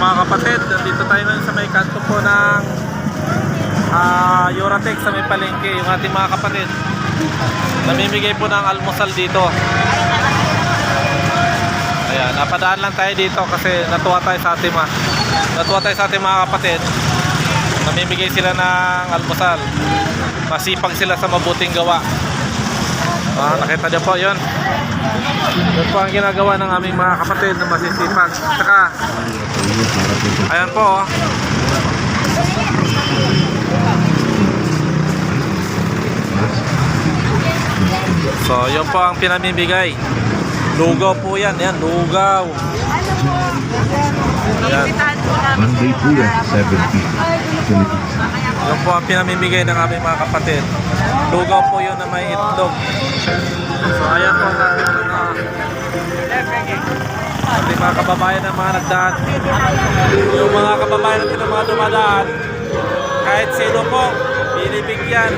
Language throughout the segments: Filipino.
mga kapatid, dito tayo ngayon sa may kanto po ng Eurotex sa may palengke. Yung ating mga kapatid namimigay po ng almusal dito. Ayan, napadaan lang tayo dito kasi natuwa tayo sa ating mga kapatid. Namimigay sila ng almusal. Masipag sila sa mabuting gawa. Nakita niyo po yun. Yun po ang ginagawa ng aming mga kapatid na masisipag. Saka ayan po, oh. So yun po ang pinamimigay. Lugaw po yan. Yan, lugaw. Ayan. Monday po yan, 7 Philippines. Yun po ang pinamimigay ng aming mga kapatid. Lugaw po yun na may itlog. So ayan po ang ating mga kababayan na mga nagdaan. Yung mga kababayan natin na mga dumadaan, kahit sino po, binibigyan.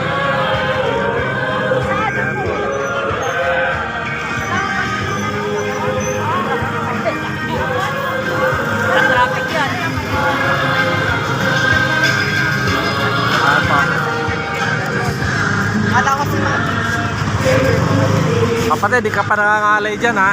Traffic yan. Kala ko si Mami. Kapatid, di ka pa nangangalay dyan, ha?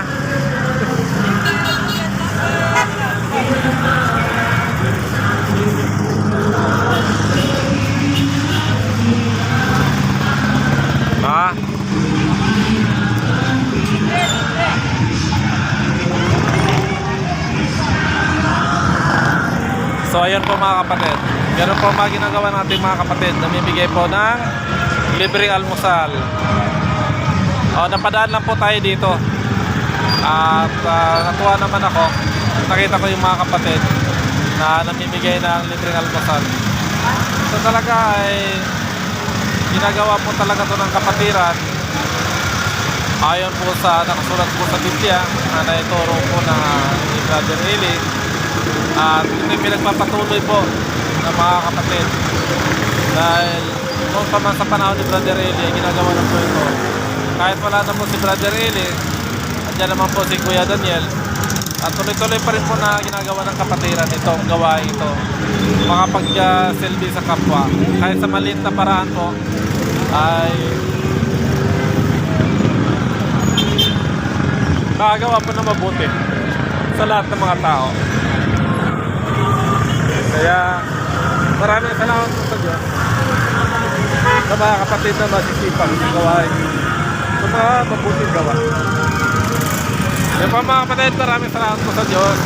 So ayan po mga kapatid, ganun po mga ginagawa natin mga kapatid. Namimigay po ng libreng almusal. Napadaan lang po tayo dito. At natuwa naman ako, nakita ko yung mga kapatid na namimigay ng libreng almusal. So talaga ay ginagawa po talaga to ng kapatiran ayon po sa nakasulat po sa Biblia na naituro po ng ni Brother Eli. At ito pinagpapatuloy po ng mga kapatid dahil noon pa man sa panahon ni Brother Eli ginagawa na po ito. Kahit wala na po si Brother Eli, andyan naman po si Kuya Daniel, at tuloy-tuloy pa rin po na ginagawa ng kapatiran itong gawain ito, makapag-selfie sa kapwa kahit sa maliit na paraan po ay makagawa po na mabuti sa lahat ng mga tao. Kaya maraming salamat po sa Diyos sa mga kapatid na masisipag sa gawain, sa mga mabuting gawa. Kaya po mga kapatid, maraming salamat po sa Diyos.